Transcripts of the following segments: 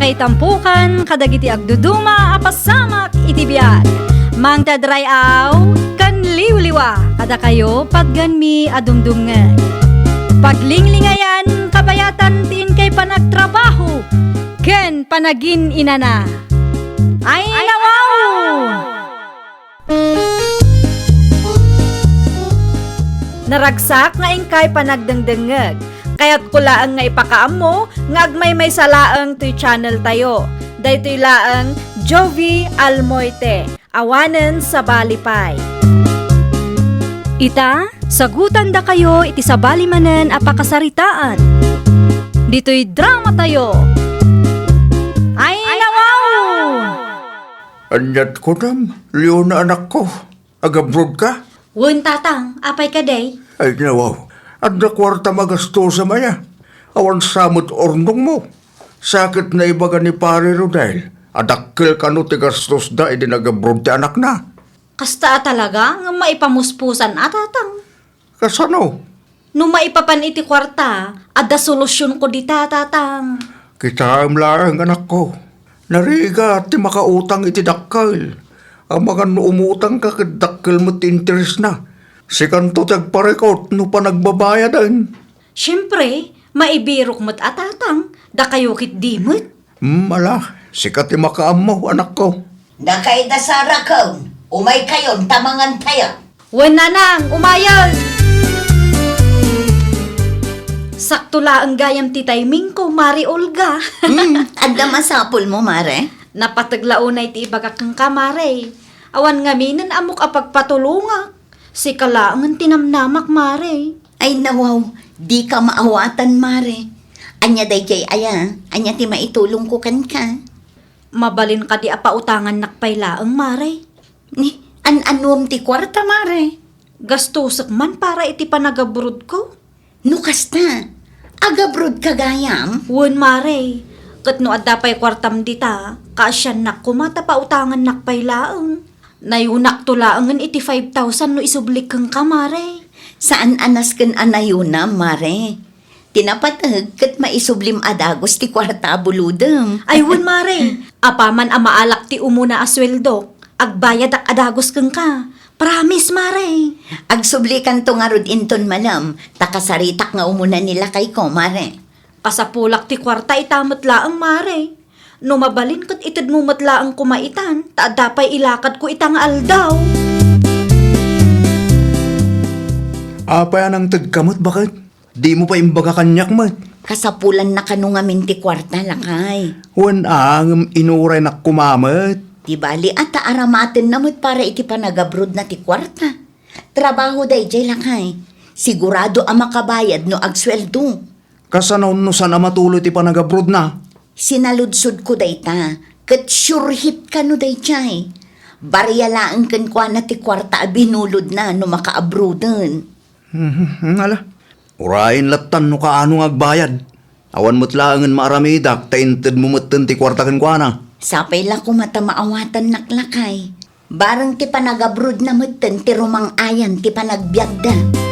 kay tampukan, kadagiti agduduma, apasamak itibiyag. Mang tadray aw, kan liwliwa, kada kayo pagganmi adumdumngay. Paglinglingayan, kabayatan tin kay panagtrabaho, ken panagin inana. Ay nawaw! Naragsak nga ingkay panagdengdengeg. Kaya't kulaang nga ipakaam mo, nga agmay may salaang to'y channel tayo. Daytoy laang Jovi Almoite, awanen sa balipay. Ita, sagutan da kayo iti sa balimanen apakasaritaan. Dito'y drama tayo. Ay nawaw! Anyat ko nam, Leon na anak ko. Agabroad ka? Wun tatang, apay ka day? Ay nawaw, at na kwarta magasto sa maya. Awan samot ornong mo. Sakit na ibaga ni pare Rodel. Adakkel ka no ti gastos da, edi nagabroad ti anak na. Kasta talaga nga maipamuspusan atatang. Kasano? No maipapan iti kwarta, ada solusyon ko di tatang. Kita ang larang anak ko. Nariga ti makautang iti dakkel. Ang mga nuumutang ka kadakkel mo ti interest na. Si kanto tagparekot no pa nagbabayadan. Siyempre, maibirok mo't atatang, da kayo kit dimot. Mala, sikat ti makaam mo, anak ko. Nakay da sa rakaw, umay kayon tamangan tayo. Wen nanang, umayag! Sakto la ang gayam ti timing ko, Mari Olga. Anda masapol mo, mare? Napataglaunay ti ibagak kang kamare. Awan nga minan amok apagpatulunga. Si kalaangan tinamnamak, Mare. Ay nawaw, di ka maawatan, mare. Anya day jay aya, anya ti maitulong ko kan ka. Mabalin ka di apautangan nakpaylaang, Mare. Ni, an-anuam ti kwarta, mare. Gastusak man para iti panagabrod ko. Nukas na, agabrod ka gayam. Wen, Mare. Kat no adda pa'y kwartam dita, kaasyan nak kumata pautangan nakpaylaang. Nayunak tulaangan iti 5,000 no isublik kang kamare. Saan anas kan anayuna, mare? Tinapatag kat maisublim adagos ti kwarta buludem. Ay, wen, Mare. Apaman amaalak ti umuna asweldo. Agbayad ak adagos kang ka. Promise, Mare. Agsublikan to nga rod inton malam, takasaritak nga umuna nila kay ko, mare. Kasapulak ti kwarta itamot laang, Mare. No mabalin kat itad mo matlaang kumaitan, taadapay ilakad ko itang aldaw. Apa yan ang tagkamot, bakit? Di mo pa imbaga kanyak, mat. Kasapulan na kanungamin ti kwarta lakay. Wan ang inuray na kumamat. Di bali ata aramatin namot para iti panagabrod na ti kwarta. Trabaho day jay lakay. Sigurado ang makabayad no agsweldo. Kasanaw no sana matuloy ti panagabrod na. Sinaludsod ko day ta, kat sure hit ka no day jay. Barya laang kan kwa na ti kwarta binulod na no makaabrodan. Ala, urayin latan no kaanong agbayad. Awan mo't laangan maaramidak, tainted mo mo't ti kwarta kan kwa na. Sapay la ko mata maawatan naklakay. Barang ti panagabrod na mutten ti rumang ayan ti panagbiagda.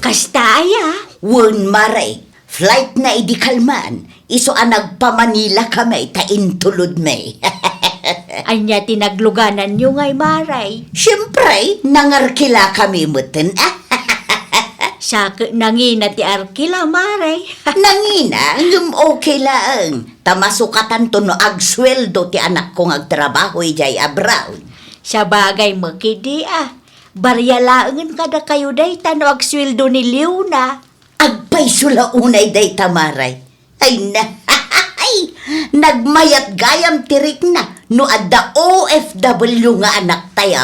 Kastaya, wen mare, flight na idikalman, iso ang nagpamanila kami ta intulod may. Anya tinagluganan nyo ngay, Maray. Siyempre, nangarkila kami mutin. Saka nangina ti arkila, Maray. Nangina, ngum okay lang. Tamasukatan to no agsweldo ti anak kong agtrabaho ijay abroad. Sa bagay makidi Barya laangan kada kayo day tano agsweldo ni Leona. Agpay sula unay day tamaray. Ay na, ay, nagmayat gayam tirik na no adda OFW nga anak tayo.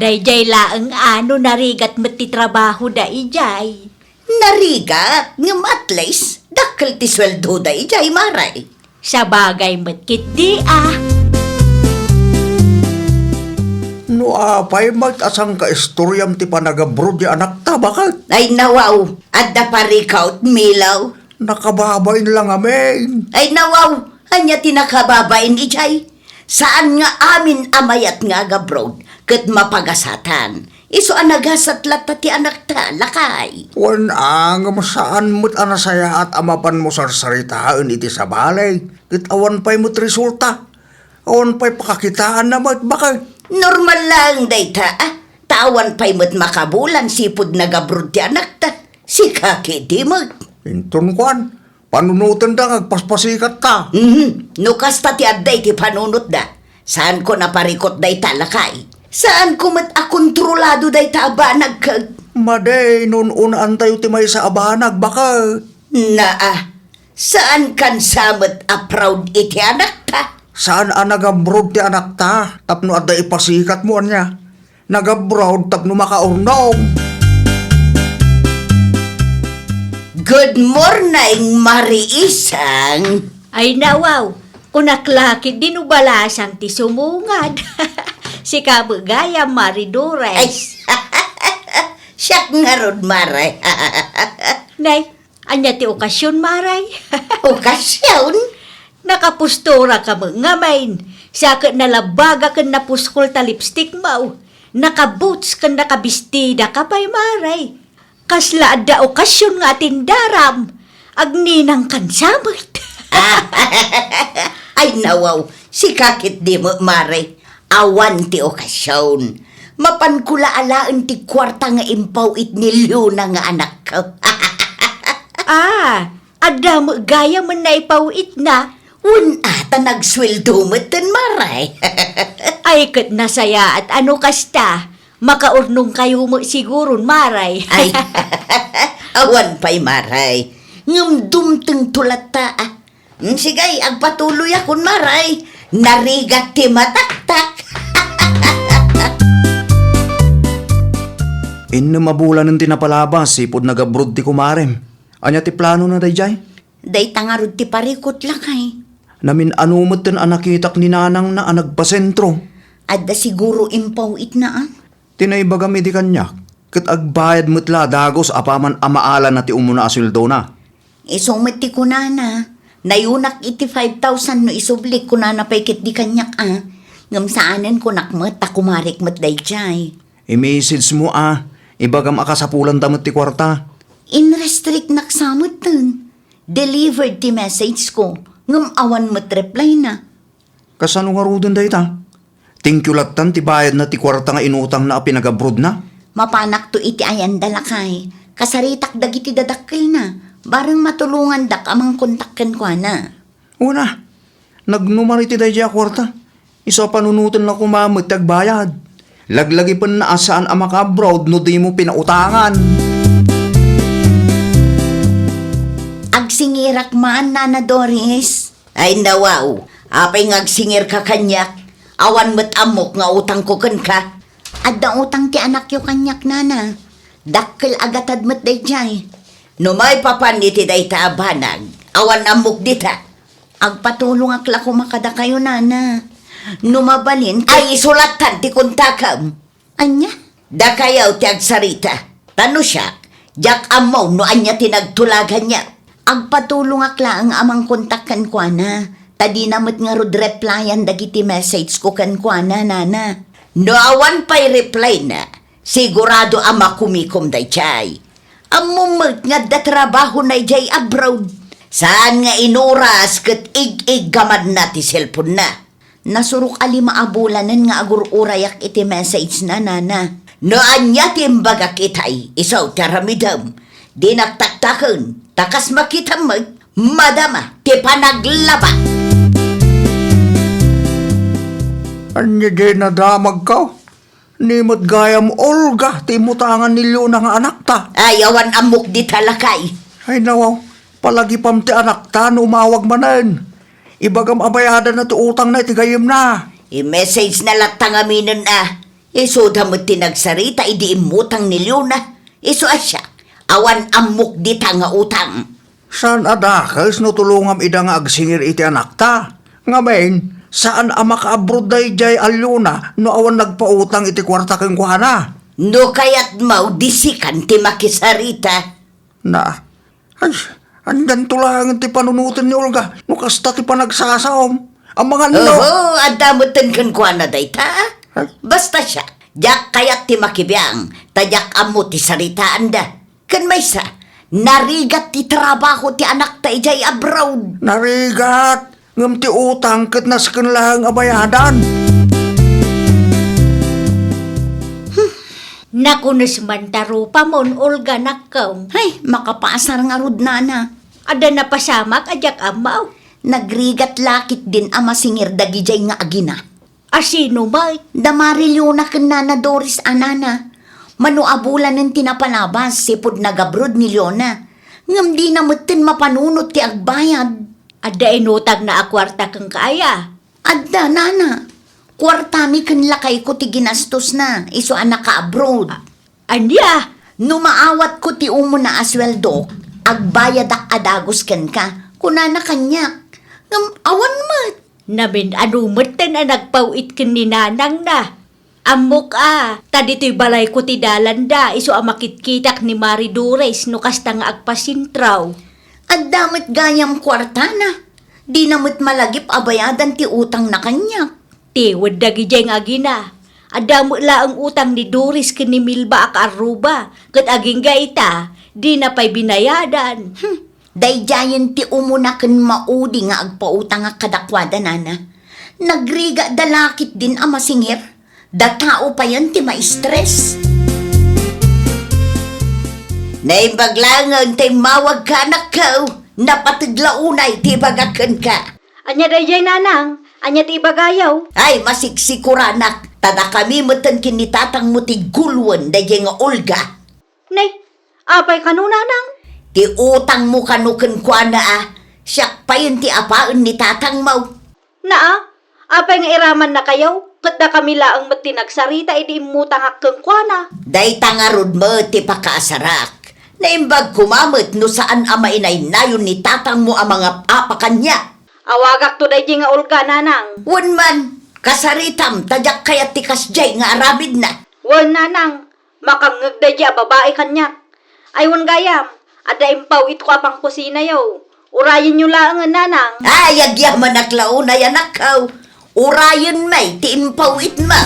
Dayjay laang ano narigat mati trabaho da ijay. Narigat, ngam at least, dakkel ti sweldo da ijay maray. Sa bagay matkit di No apay mag-asang ka istoryam ti panagabrod di anak ta, bakit? Ay nawaw, adda parikaut milaw. Nakababain lang amin. Ay nawaw, anya tinakababain ijay. Saan nga amin amayat nga agabroad, ket mapagasatan. Iso anagasat lata ti anak ta, lakay. Wan ang masaan mo't anasaya at amapan mo sarsaritaan iti sa balay. Kit awan pa'y mo't resulta. Awan pa'y pakakitaan na mo't bakit. Normal lang, dayta, Tawan pa'y mo't makabulan sipod nagabrod ti anak ta. Si kaki di mo. Intun kwan, panunutan da agpaspasikat ta. Nukas ta ti adday ti panunot da. Saan ko naparikot dayta, lakay? Saan ko mat akontrolado dayta abanag kag? Maday, nun unaan tayo ti may sa abanag, bakit? Saan kan samet a proud iti anak ta? Saan nagabroad ti anak ta? Tapno at da ipasikat mo niya. Nagabroad tapno makaurnog. Good morning, Mariisang. Ay nawaw, kunaklaki dinubalasang ti sumungad. Si kabagaya Ay, Maridores. siyak nga rod, Maray. Nay, anya ti okasyon Maray. Okasyon? Nakapustura ka mo nga main. Sa ka nalabaga ka napuskol ta lipstick mo. Nakaboots ka nakabistida ka pa'y Maray. Kasla da okasyon nga tindaram. Agninang kansamot. Ay, nawaw. Si kakit di mo, Maray. Awan ti okasyon. Mapankula-alaan ti kwarta nga impawit ni Luna nga anak ko. Ada mo gaya man na ipawit na. Ata nagsweldo mo tin, Maray. Ay kat nasaya at ano kasta. Makaurnong kayo mo siguro, Maray. Ay, awan pa'y, Maray. Ngam dumteng tulata, Sigay, agpatuloy akon, Maray. Narigat ti mataktak. Mabulan ng tinapalabas, sipod nagabrod ti kumarem. Anya ti plano na dayjay? Day tangarod ti parikot lakay. Namin anumot ten anakitak ni nanang na anagpasentro. Adda siguro impawit na, Tinaybagam iti kanyak, kat agbayad mutla dagos apaman amaala na ti umuna asildo na. Isumit ti kunana. Nayunak iti 5,000 no isublik kunana pa'y kit di kanyak, Ngam saanen ko nakmet, takumarik met day jay. I-message mo ibagam akasapulan tamot ti kwarta. In-restrict naksamot dun. Delivered ti message ko. Ngam awan met reply na. Kasano nga rudon dayta? Thank you latan ti bayad na ti kwarta nga inutang na pinagabrod na. Mapanak to iti ayan dalakay. Kasaritak dagiti dadakkel na. Barang matulungan dak amang kontakken ko na. Una, nagnumari ti dayjay a kwarta. Isa panunutan na kumamit tagbayad. Laglagi pa na asaan ang makabrod no di mo pinautangan. Agsingirak man, Nana Doris. Ay nawaw, apay ngagsingir ka kanyak. Awan met amok nga utang ko kan ka. Adda utang ti anak yo kanyak, Nana. Dakkel agatad met day jay. No may papaniti day taabanag. Awan amok dita. Agpatulong akla ko makada kayo, Nana. Numabalin ay isulatan ti kontakam. Anya? Da kayaw ti agsarita. Tano siya, jak amaw no anya tinagtulagan niya. Agpatulong akla ang amang kontakan ko na. Tadi namit nga rod replyan dagiti message ko kan ko na, Nana. No awan pa'y reply na. Sigurado ama kumikom day chay. Amumag nga da trabaho na jay abroad. Saan nga inuras kat ig-ig gamad na ti cellphone na. Nasurok ali maabulanan nga agur-urayak iti message na, Nana. No anya timbaga kitay, isaw taramidam. Di nagtaktakan, takas makita madama, ti panaglaba. Anya di nadamag ka? Nimot gayam Olga, timutangan nilyo ng anak ta. Ayawan amok di talakay. Ay nawaw, palagi pam ti anak ta, umawag manan. Ibagam abayada na ti utang na itigayim na. I-message na latang aminin Iso damot tinagsarita, idi imutang ni Leona. Iso asya, awan amok di ta nga utang. Saan adakas no tulungam ida nga agsingir iti anak ta? Ngamen, saan ang makaabroad day jay alyona no awan nagpautang iti kwarta keng kuhana? No kayat mau disikan ti makisarita. Na, ay, andan tulangan ti panunutan ni Olga, no kasta ti panagsasaom. Ang mga no. Oho, adamutan kan kwa na day ta. Basta siya, Jak kayat ti makibiyang, tadyak amo ti saritaan da. Kan may sa, narigat ti trabaho ti anak ta ijay abroad. Narigat, ngam ti utang ket nasken lahang abayadan. Nakunas man taro pa mon, Olga nakaw. Ay, makapaasar nga rod nana. Ada na pasamak ajak amaw. Nagrigat lakit din ama singir dagijay nga agina. Asino ba? Damarilyo na ken nana Doris anana. Manuabulan ng tinapalabas, sipod nagabrod ni Leona. Ngam di na mutin mapanunot ti agbayad. Ada inutag na akwarta kang kaya. Adda, nana. Kwartami ken lakay ko ti ginastos na, iso anak ka abroad. Anya? Numaawat ko ti umo na asweldo, agbayad ak adagos ken ka, kunana kanyak. Ngam awan mat. Namin anumat na nagpawit kin ni nanang na. Amok tadito'y balay ko ti dalanda, iso makitkitak ni Mari Dores no kasta nga agpasintraw. Addamit gayam kwartana. Di namit malagip abayadan ti utang na kanyak. Tiwad dagijay nga agina. Adamo la ang utang ni Doris kin ni Milba ak Aruba. Kat aging gaita, di na pa'y binayadan. Dayjayan ti umuna ken maudi nga agpautang nga kadakwada nana. Nagriga dalakit din ama singir. Da tao pa yan ti ma-stress. Naibaglangan ti mawag ka anak ko. Napatidlaunay ti bagakan ka. Anya dayjay nanang, anya ti ibagayaw. Ay masiksikuраnak. Tada kami matan kinitatang mo ti gulwan dayjay nga Olga. Nay, apay kanu nanang? Ti utang mo kanuken kwa na siyak pa yun ti apaan ni tatang mau. Naa, apay nga iraman na kayaw. Kat na kami laang matinagsarita, idi imutang hakkang kwana. Day tangarod mo ti pakaasarak. Naimbag kumamit no saan ama inay nayon ni tatang mo ang mga apakanya. Awagak to dayjay nga Olga nanang. Wan man, kasaritam tadyak kaya ti kasjay nga aramid na. Wan nanang, makangag dayjay babae kanyak. Aywan gayam, ada impawit ko apang kusina yaw. Urayin nyo lang nga nanang. Ay, agyaman naklaw na yan akaw. Urayon may ti impawit mo.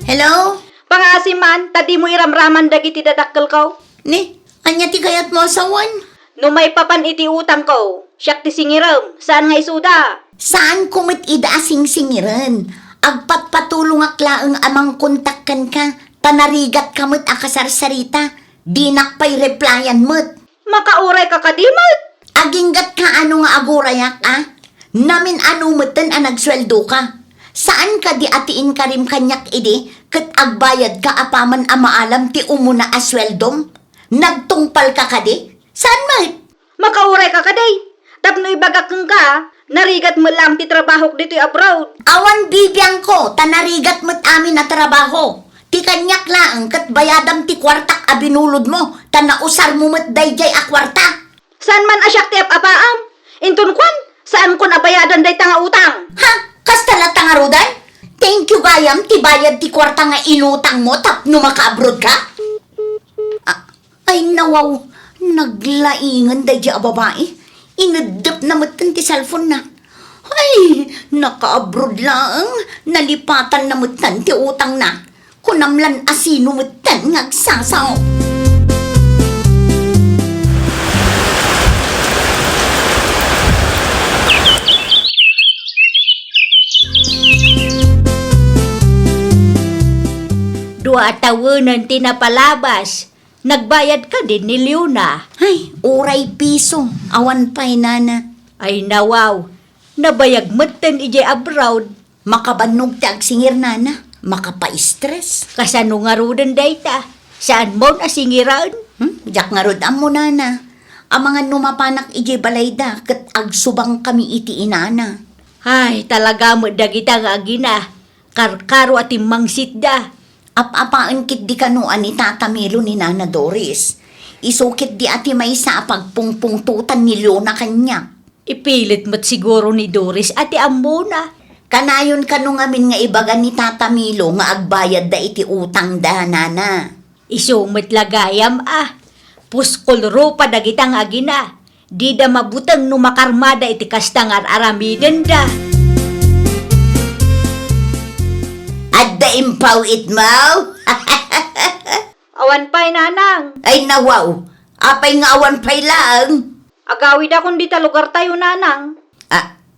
Hello? Pangasiman, tadi mo iramraman dagiti dadakkel ko. Ni, anya ti kayat mo asawan? No may papan iti utang ko, siyak ti singiram, saan nga isuda? Saan kumit ida asing singiran? Agpatpatulong aklaang amang kontakkan ka, tanarigat kamit akasarsarita, dinak pa'y replyan mo't. Makauray ka kadimot. Aginggat ka ano nga agurayak Namin ano mo'ten nagsweldo ka. Saan ka di atiin ka rin kanyak idi, kat agbayad ka apaman amaalam ti umuna asweldom? Nagtungpal ka kadi? Saan mo't? Makauray ka kaday. Tapno ibagak kang ka, narigat mo lang ti trabahok dito abroad. Awan bibiyang ko, tanarigat mo't amin na trabaho. Ti kanyak lang, kat bayadam ti kwartak abinulod mo, tanausar mo mo't dayjay a kwarta. Saan man asyak ti apaam? Intun kwan, saan kon abayadan day tanga utang? Ha? Kastala tangarudan? Thank you gayam, ti bayad ti kwarta nga inutang mo, tapno maka-abroad ka? Ay nawaw, naglaingan dayjay a babae. Inadap na mo't ti cellphone na. Ay, naka-abroad lang, nalipatan na mo't ti utang na. Kunamlan asino mo't ngagsasaw. Dua tawanan tinapalabas. Nagbayad ka din ni Leona. Ay, uray piso, awan pa'y nana. Ay nawaw, nabayag matan ije abroad. Makabanog ti agsingir nana, makapa-stress. Kasano nga rudan dayta? Saan mo nasingiran? Jak nga rod mo nana. Ang mga numapanak ije balayda, kat agsubang kami iti inana. Ay, talaga mo dagita nga agina. Karkaro at imangsit da. Apapaan kit di kanuan ni Tata Milo ni Nana Doris. Isukit di ati may sa pagpungpungtutan ni Leona kanya. Ipilit mo't siguro ni Doris ati amuna. Kanayon kanu ngamin nga ibagan ni Tata Milo nga agbayad da iti utang da nana. Isumit lagayam Puskol rupa dagitang agina. Di da mabutang numakarmada iti kastangar aramiden da. impaw it mau? Awan pa'y nanang. Ay nawaw, apay nga awan pay lang. Agawid akong dita lugar tayo nanang.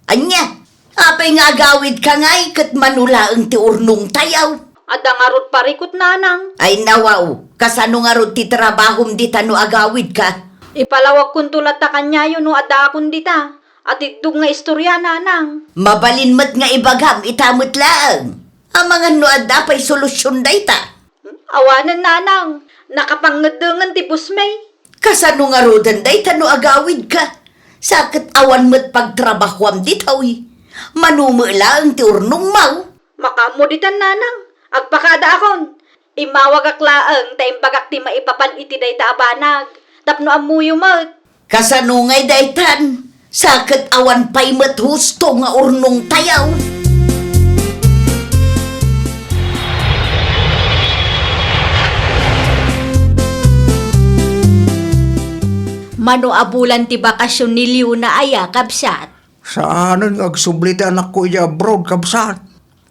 Anya, apay nga agawid ka ngay, kat manula ang ti urnong tayaw. At ang arot parikot nanang. Ay nawaw, kasano nga ro ti trabahom dita no agawid ka? Ipalawag kong tulat ta kanya yun no ada akong dita. At itong nga istorya nanang. Mabalinmat nga ibagam, itamot lang. Ang mga no adda pay solusyon dayta. Awanan nanang. Nakapangadangan ti pusmay. Kasano nga ro dayta no agawid ka? Sakit awan mo't pagtrabahwam ditawi. Manumula ang ti urnong mau. Makamuditan nanang. Agpakada akon. Imawag aklaang ta imbagak ti maipapan iti dayta abanag. Tapno amuyo mat. Kasano nga'y daytan? Sakit awan pa'y mo't husto nga urnong tayaw. Mano abulan ti bakasyon ni Liu na aya kabsat. Saanan agsubli ti anak ko iya abroad kabsat.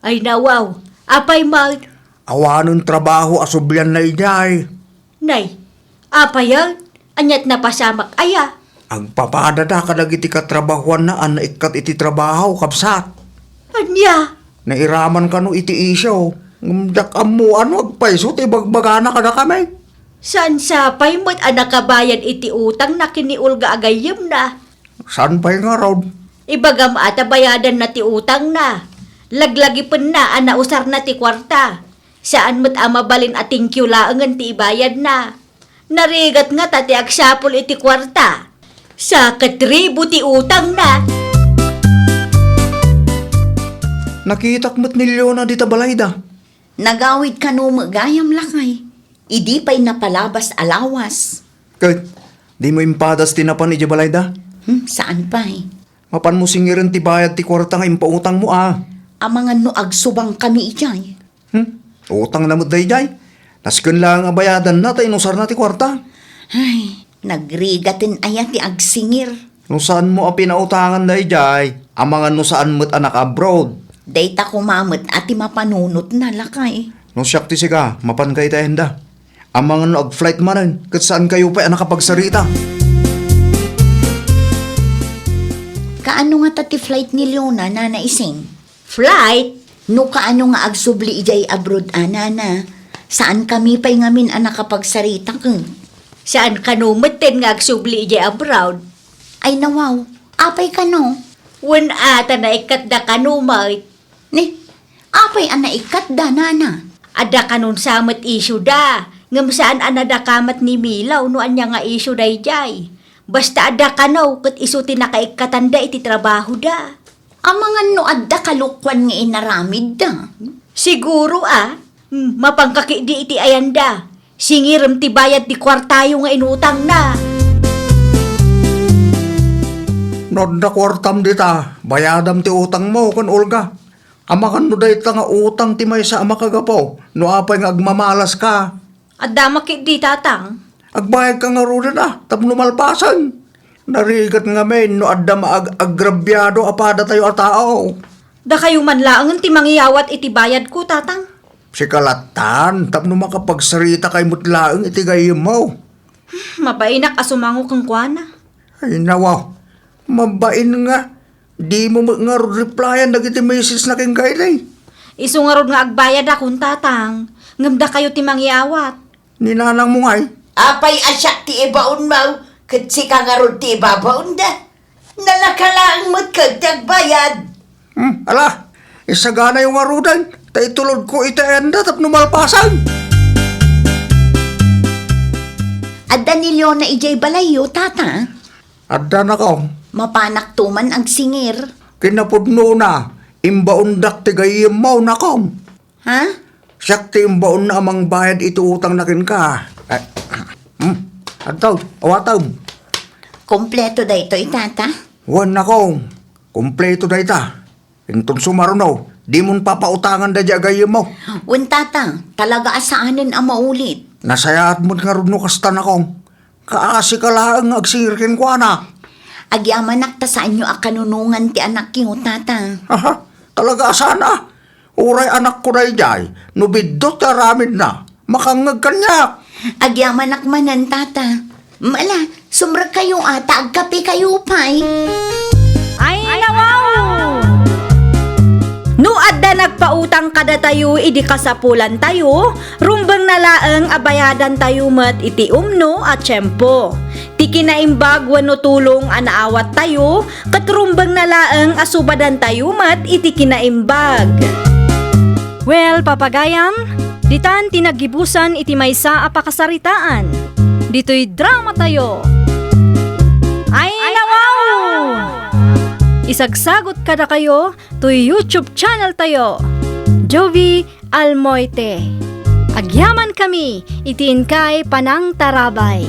Ay nawaw. Apay mag. Awanon trabaho asublian na ijay. Nay. Apay anyat na pasamak aya. Agpapadada ka iti katrabahuan na an ikat iti trabaho kabsat. Anya. Nairaman ka no iti isyo. Ngumdak mo ano agpaiso ti bagbagana ka na kami. San sa pay mo't anak kabayan iti utang na kiniulga agayem na. Saan pa nga raw? Ibagam ata bayadan na ti utang na. Laglagi pen na anausar na ti kwarta. Saan mo't amabalin ating laangan ti ibayad na. Narigat nga tati agsapol iti kwarta. Sa katribo ti utang na. Nakitak mo't nilyo na di tabalayda. Nagawid ka no magayam lakay. Idi pa'y napalabas alawas. Kahit di mo impadas tinapan iti balayda. Saan pa'y? Mapan mo singirin ti bayad ti kwarta nga impautang mo Ang mga no agsubang kami ijay. Utang na mo dayjay. Nasken lang ang bayadan na tayo nusar na ti kwarta. Ay, nagrigatin aya ti agsingir. No saan mo ang pinautangan dayjay? Ang mga no saan mo't anak abroad. Dayta kumamot ati mapanunot na lakay. No siyak ti siga, mapan kay tahenda. Ang mga no ag-flight manan, kat saan kayo pa nakapagsarita? Kaano nga tati flight ni Leona na naising? Flight? No kaano nga agsubli ijay abroad anana? Saan kami pa'y ngamin ang nakapagsarita keng? Saan kanumaten nga agsubli ijay abroad? Ay nawaw, apay ka no? Wen ata na ikat da kanumay. Ni, apay ang naikat da nana? Ada kanun samat isyu da. Ngam saan anada kamat ni Milaw no anya nga isyu dayjay. Basta ada kanaw kat isu tinakaikatanda iti trabaho da. Ang mga no adda kalukwan nga inaramid da. Siguro mapangkaki di iti ayanda. Singiram ti bayad ti kwartayo nga inutang na. Nod na kwartam dita, bayadam ti utang mo kan Olga. Amakan no dayta nga utang ti may sa amakagapaw, no apay nga agmamalas ka. Adda makit di tatang. Agbayad ka nga rin tapno malpasan. Narigat nga men, no adda maagrabyado apada tayo at tao. Da kayo man laangan ti mangyawat iti bayad ko tatang. Si kalatan, tapno makapagsarita kay mutlaang iti gayem mo. Mabainak asumango kang kuana. Ay nawaw, mabain nga. Di mo nga replyan nagiti message na king gaylay. Isu nga rod nga agbayad akong tatang. Ngamda kayo ti mangyawat. Ninanang mo ngay. Apay asyak ti ibaon mau, kat si kangarod ti ibabaon da. Nalakalaang mo't kagtagbayad. Ala, isagana yung arudan. Tay tulod ko itaenda tapno malpasan. Adda ni Leona ijay balayo, tata. Adda na ko. Mapanak tuman ang singir. Kinapudno na. Imbaundak ti gayem mo na ko. Ha? Siyak ti imbaon na amang bayad ito utang na kin ka. Ataw, awataw. Kompleto da ito, tata. Wan na ko. Kompleto da ita. Intong sumarunaw. Di mon papautangan da dya gayem mo. Wen tata, talaga asaanin ang maulit. Nasayaat mo nga rin no kastan ako. Kaasi ka lang agsirkin ko na. Agyaman nakta sa inyo akanunungan ti anak yung tata. Aha, talaga sana. Uray anak ko na ijay, nubidot aramin na, makangag kanyak. Agyaman akmanan, tata. Mala, sumrag kayo ata, agkape kayo pa'y. Ay, nawaw! No adda nagpautang kada tayo, idi kasapulan tayo, rumbang nalaang abayadan tayo mat iti umno at tiyempo. Ti kinaimbag wano tulong anaawat tayo, katrumbang nalaang asubadan tayo mat iti kinaimbag. Well, papagayam, ditan tinagibusan iti maysa a pakasaritaan. Dito'y drama tayo. Ay, nawaw! Isagsagot kada kayo to YouTube channel tayo, Jovi Almoite. Agyaman kami, itiin kay Panang Tarabay.